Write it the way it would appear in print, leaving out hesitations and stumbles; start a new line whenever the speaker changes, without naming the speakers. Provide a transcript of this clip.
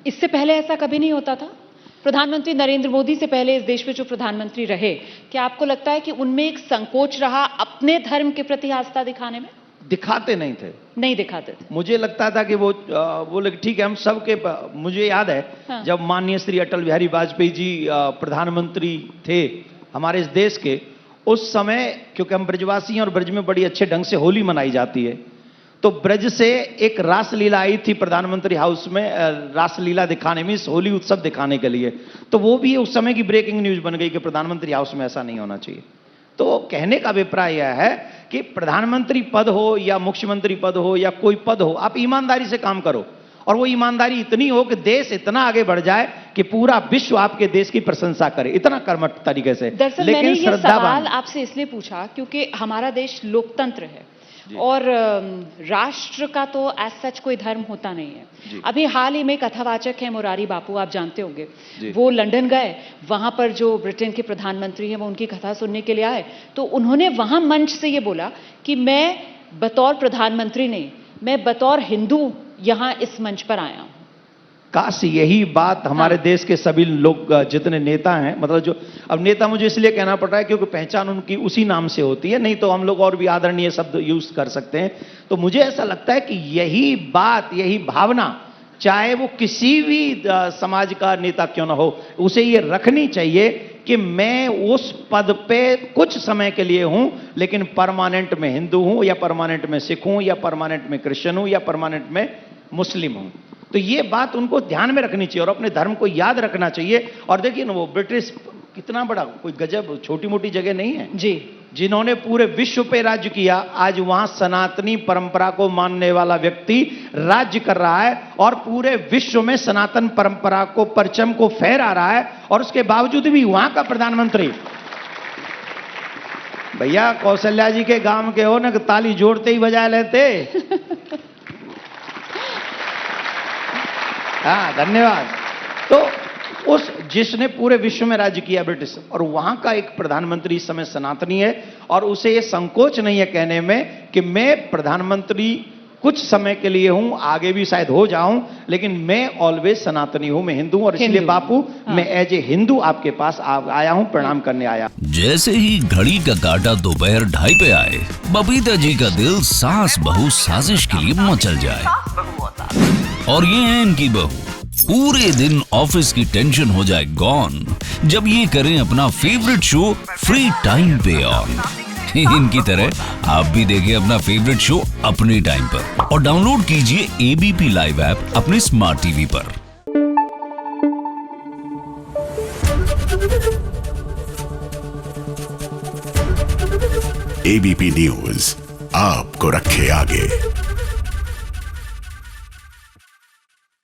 इससे पहले ऐसा कभी नहीं होता था? प्रधानमंत्री नरेंद्र मोदी से पहले इस देश में जो प्रधानमंत्री रहे, क्या आपको लगता है कि उनमें एक संकोच रहा अपने धर्म के प्रति आस्था दिखाने में?
दिखाते नहीं थे,
नहीं दिखाते थे।
मुझे लगता था कि वो बोले ठीक है हम सबके, मुझे याद है
हाँ।
जब माननीय श्री अटल बिहारी वाजपेयी जी प्रधानमंत्री थे हमारे इस देश के, उस समय क्योंकि हम ब्रजवासी हैं और ब्रज में बड़ी अच्छे ढंग से होली मनाई जाती है, तो ब्रज से एक रासलीला आई थी प्रधानमंत्री हाउस में, रासलीला दिखाने में, इस होली उत्सव दिखाने के लिए, तो वो भी उस समय की ब्रेकिंग न्यूज बन गई कि प्रधानमंत्री हाउस में ऐसा नहीं होना चाहिए। तो कहने का अभिप्राय यह है कि प्रधानमंत्री पद हो या मुख्यमंत्री पद हो या कोई पद हो, आप ईमानदारी से काम करो, और वो ईमानदारी इतनी हो कि देश इतना आगे बढ़ जाए कि पूरा विश्व आपके देश की प्रशंसा करे, इतना कर्मठ तरीके से।
दरअसल मैंने ये सवाल आपसे इसलिए पूछा क्योंकि हमारा देश लोकतंत्र है और राष्ट्र का तो एज सच कोई धर्म होता नहीं है। अभी हाल ही में कथावाचक है मुरारी बापू, आप जानते होंगे, वो लंदन गए, वहां पर जो ब्रिटेन के प्रधानमंत्री हैं वो उनकी कथा सुनने के लिए आए, तो उन्होंने वहां मंच से ये बोला कि मैं बतौर प्रधानमंत्री नहीं, मैं बतौर हिंदू यहां इस मंच पर आया हूं।
काश यही बात हमारे देश के सभी लोग, जितने नेता हैं, मतलब जो, अब नेता मुझे इसलिए कहना पड़ रहा है क्योंकि पहचान उनकी उसी नाम से होती है, नहीं तो हम लोग और भी आदरणीय शब्द यूज कर सकते हैं। तो मुझे ऐसा लगता है कि यही बात, यही भावना, चाहे वो किसी भी समाज का नेता क्यों ना हो, उसे ये रखनी चाहिए कि मैं उस पद पे कुछ समय के लिए हूं, लेकिन परमानेंट में हिंदू हूं या परमानेंट में सिख हूं या परमानेंट में क्रिश्चियन हूं या परमानेंट में मुस्लिम हूं। तो ये बात उनको ध्यान में रखनी चाहिए और अपने धर्म को याद रखना चाहिए। और देखिए ना, वो ब्रिटिश कितना बड़ा, कोई गजब छोटी मोटी जगह नहीं है
जी,
जिन्होंने पूरे विश्व पे राज्य किया। आज वहां सनातनी परंपरा को मानने वाला व्यक्ति राज्य कर रहा है और पूरे विश्व में सनातन परंपरा को, परचम को फहरा रहा है, और उसके बावजूद भी वहां का प्रधानमंत्री, भैया कौशल्या जी के गांव के हो ना, ताली जोड़ते ही बजा लेते। हाँ, धन्यवाद। तो उस जिसने पूरे विश्व में राज्य किया ब्रिटिश, और वहां का एक प्रधानमंत्री इस समय सनातनी है, और उसे ये संकोच नहीं है कहने में कि मैं प्रधानमंत्री कुछ समय के लिए हूं, आगे भी शायद हो जाऊं, लेकिन मैं ऑलवेज सनातनी हूं, मैं हिंदू हूं, और इसलिए बापू मैं एज ए हिंदू आपके पास आया हूं, प्रणाम करने आया।
जैसे ही घड़ी का काटा दोपहर 2:30 पे आए, बबीता जी का दिल सास बहू साजिश के लिए मचल जाए। और ये है इनकी बहू, पूरे दिन ऑफिस की टेंशन हो जाए गॉन जब ये करें अपना फेवरेट शो फ्री टाइम पे ऑन। इनकी तरह आप भी देखें अपना फेवरेट शो अपने टाइम पर और डाउनलोड कीजिए एबीपी लाइव ऐप अपने स्मार्ट टीवी पर।
एबीपी न्यूज आपको रखे आगे।